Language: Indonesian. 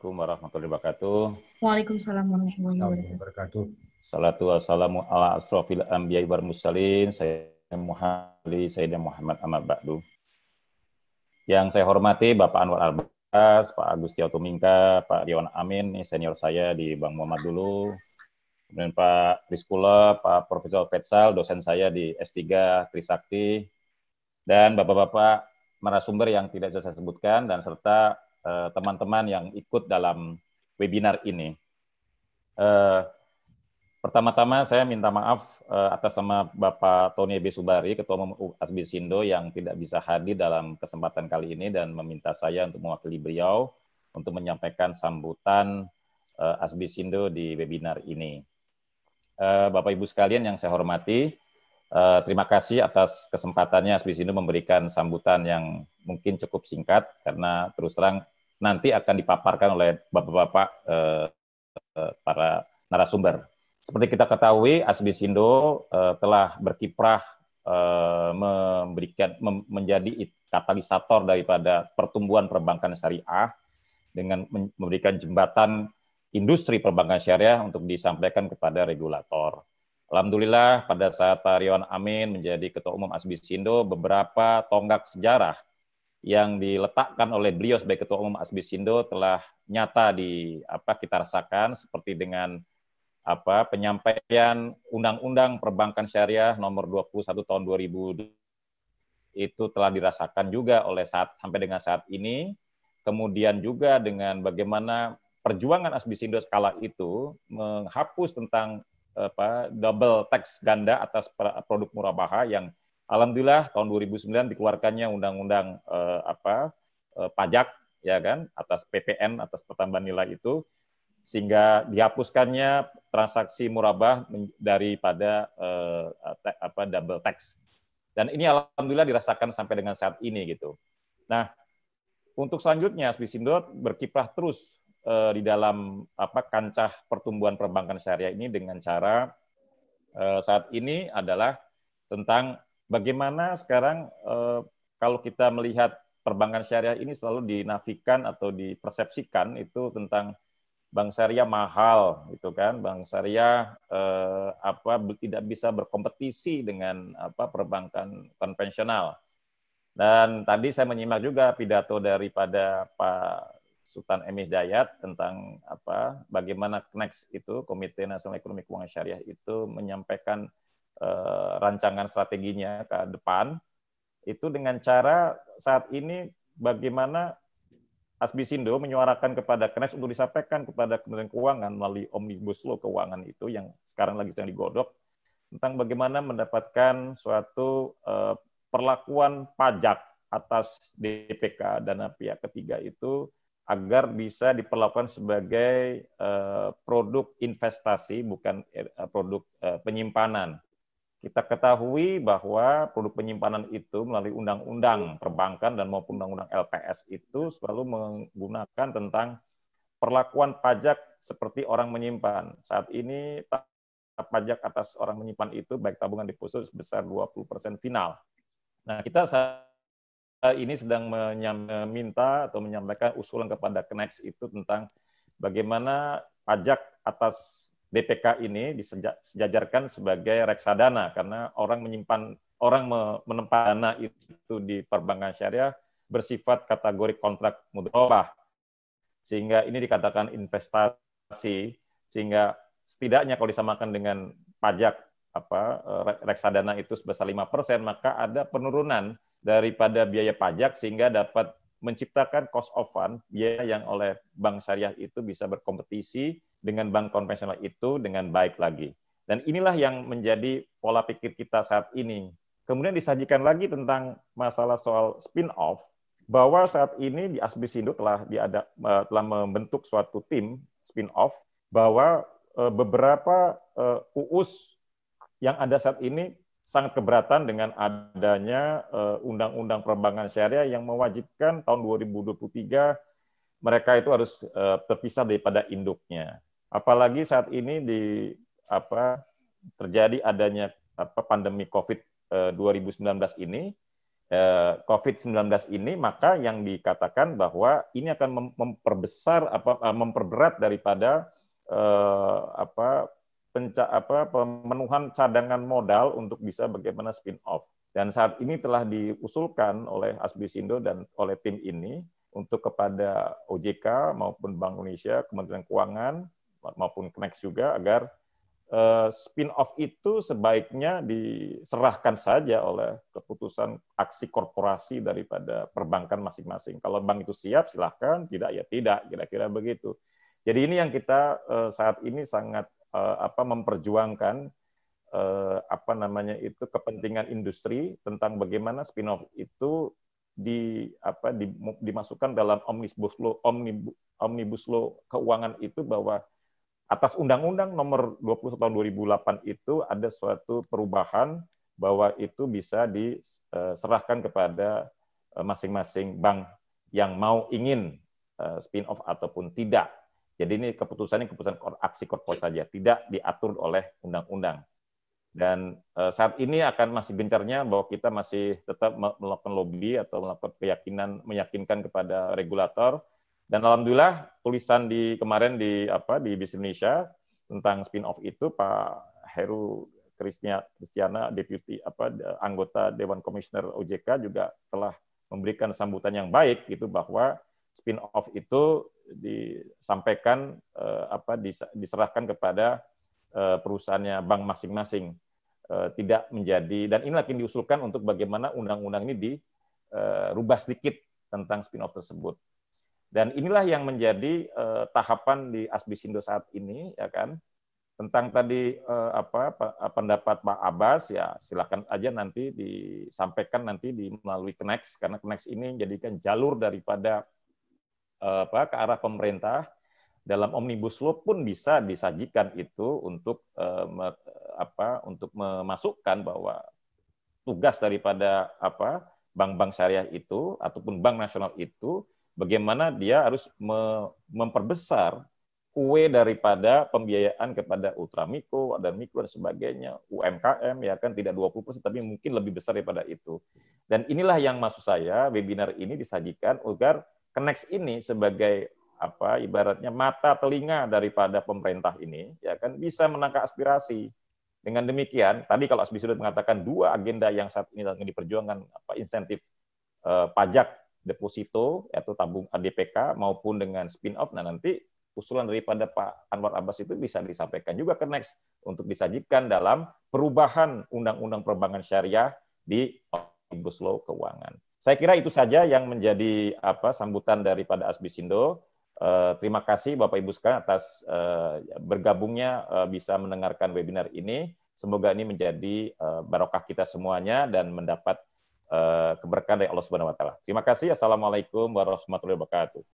Assalamualaikum warahmatullahi wabarakatuh. Waalaikumsalam warahmatullahi wabarakatuh. Salatu wassalamu ala asrofil anbiya'i wal mursalin. Saya Sayyidina Muhammad amma ba'du. Yang saya hormati Bapak Anwar Albas, Pak Agus Tumingka, Pak Riwan Amin, ini senior saya di Bank Muhammad dulu. Kemudian Pak Rizkula, Pak Profesor Petsal, dosen saya di S3 Trisakti, dan Bapak-Bapak narasumber yang tidak bisa saya sebutkan, dan serta teman-teman yang ikut dalam webinar ini. Pertama-tama saya minta maaf atas nama Bapak Tony B. Subari, Ketua Umum Asbisindo yang tidak bisa hadir dalam kesempatan kali ini dan meminta saya untuk mewakili beliau untuk menyampaikan sambutan Asbisindo di webinar ini. Bapak Ibu sekalian yang saya hormati, terima kasih atas kesempatannya Asbisindo memberikan sambutan yang mungkin cukup singkat karena terus terang nanti akan dipaparkan oleh Bapak-Bapak para narasumber. Seperti kita ketahui, Asbisindo telah berkiprah menjadi katalisator daripada pertumbuhan perbankan syariah dengan memberikan jembatan industri perbankan syariah untuk disampaikan kepada regulator. Alhamdulillah pada saat Pak Riwan Amin menjadi Ketua Umum Asbisindo, beberapa tonggak sejarah yang diletakkan oleh beliau sebagai Ketua Umum Asbisindo telah nyata kita rasakan, seperti dengan penyampaian Undang-Undang Perbankan Syariah nomor 21 tahun 2000 itu telah dirasakan juga oleh sampai dengan saat ini. Kemudian juga dengan bagaimana perjuangan Asbisindo kala itu menghapus tentang double tax ganda atas produk murabaha yang alhamdulillah tahun 2009 dikeluarkannya undang-undang pajak ya kan atas PPN atas pertambahan nilai itu, sehingga dihapuskannya transaksi murabah daripada double tax. Dan ini alhamdulillah dirasakan sampai dengan saat ini gitu. Nah, untuk selanjutnya Asbisindo berkiprah terus di dalam kancah pertumbuhan perbankan syariah ini dengan cara saat ini adalah tentang bagaimana sekarang kalau kita melihat perbankan syariah ini selalu dinafikan atau dipersepsikan itu tentang bank syariah mahal, gitu kan? Bank syariah tidak bisa berkompetisi dengan perbankan konvensional. Dan tadi saya menyimak juga pidato daripada Pak Sultan M. Hidayat tentang bagaimana KNEX itu, Komite Nasional Ekonomi Keuangan Syariah itu menyampaikan rancangan strateginya ke depan. Itu dengan cara saat ini bagaimana Asbisindo menyuarakan kepada KNES untuk disampaikan kepada Kementerian Keuangan melalui Omnibus Law Keuangan itu yang sekarang lagi sedang digodok tentang bagaimana mendapatkan suatu perlakuan pajak atas DPK dana pihak ketiga itu agar bisa diperlakukan sebagai produk investasi bukan produk penyimpanan. Kita ketahui bahwa produk penyimpanan itu melalui undang-undang perbankan dan maupun undang-undang LPS itu selalu menggunakan tentang perlakuan pajak seperti orang menyimpan. Saat ini pajak atas orang menyimpan itu baik tabungan deposito sebesar 20% final. Nah, kita saat ini sedang meminta atau menyampaikan usulan kepada KNEX itu tentang bagaimana pajak atas DPK ini disejajarkan sebagai reksadana karena orang menempat dana itu di perbankan syariah bersifat kategori kontrak mudharabah, sehingga ini dikatakan investasi, sehingga setidaknya kalau disamakan dengan pajak reksadana itu sebesar 5%, maka ada penurunan daripada biaya pajak sehingga dapat menciptakan cost of fund, biaya yang oleh bank syariah itu bisa berkompetisi dengan bank konvensional itu dengan baik lagi. Dan inilah yang menjadi pola pikir kita saat ini. Kemudian disajikan lagi tentang masalah soal spin-off, bahwa saat ini di Asbisindo telah membentuk suatu tim spin-off, bahwa beberapa UUS yang ada saat ini sangat keberatan dengan adanya undang-undang perbankan syariah yang mewajibkan tahun 2023 mereka itu harus terpisah daripada induknya. Apalagi saat ini terjadi adanya pandemi COVID 2019 ini, COVID-19 ini, maka yang dikatakan bahwa ini akan memperbesar memperberat daripada pemenuhan cadangan modal untuk bisa bagaimana spin off. Dan saat ini telah diusulkan oleh Asbisindo dan oleh tim ini untuk kepada OJK maupun Bank Indonesia, Kementerian Keuangan maupun Knex juga, agar spin-off itu sebaiknya diserahkan saja oleh keputusan aksi korporasi daripada perbankan masing-masing. Kalau bank itu siap, silahkan, tidak ya tidak, kira-kira begitu. Jadi ini yang kita saat ini sangat memperjuangkan kepentingan industri tentang bagaimana spin-off itu dimasukkan dalam omnibus law keuangan itu, bahwa atas Undang-Undang Nomor 20 tahun 2008 itu ada suatu perubahan bahwa itu bisa diserahkan kepada masing-masing bank yang ingin spin-off ataupun tidak. Jadi ini keputusan aksi korporasi saja, tidak diatur oleh undang-undang. Dan saat ini akan masih gencarnya bahwa kita masih tetap melakukan lobby atau melakukan meyakinkan kepada regulator. Dan alhamdulillah tulisan kemarin di Business Indonesia tentang spin-off itu, Pak Heru Kristiana, deputi anggota Dewan Komisioner OJK, juga telah memberikan sambutan yang baik gitu, bahwa spin-off itu disampaikan diserahkan kepada perusahaannya bank masing-masing, tidak menjadi, dan ini lagi diusulkan untuk bagaimana undang-undang ini dirubah sedikit tentang spin-off tersebut. Dan inilah yang menjadi tahapan di Asbisindo saat ini, ya kan. Tentang tadi pendapat Pak Abbas, ya silakan aja nanti disampaikan nanti melalui Knex, karena Knex ini menjadikan jalur daripada ke arah pemerintah. Dalam omnibus law pun bisa disajikan itu untuk untuk memasukkan bahwa tugas daripada bank-bank syariah itu ataupun bank nasional itu, bagaimana dia harus memperbesar kue daripada pembiayaan kepada ultramikro, dan mikro dan sebagainya, UMKM, ya kan, tidak 20%, tapi mungkin lebih besar daripada itu. Dan inilah yang maksud saya webinar ini disajikan agar Knex ini sebagai ibaratnya mata telinga daripada pemerintah ini, ya kan, bisa menangkap aspirasi. Dengan demikian, tadi kalau Asbisindo mengatakan dua agenda yang saat ini sedang diperjuangkan, insentif pajak deposito atau tabung DPK maupun dengan spin-off. Nah, nanti usulan daripada Pak Anwar Abbas itu bisa disampaikan juga ke Knex untuk disajikan dalam perubahan Undang-Undang Perbankan Syariah di Omnibus Law Keuangan. Saya kira itu saja yang menjadi sambutan daripada Asbisindo. Terima kasih Bapak Ibu sekalian atas bergabungnya, bisa mendengarkan webinar ini. Semoga ini menjadi barokah kita semuanya dan mendapat keberkahan dari Allah Subhanahu wa taala. Terima kasih. Assalamualaikum warahmatullahi wabarakatuh.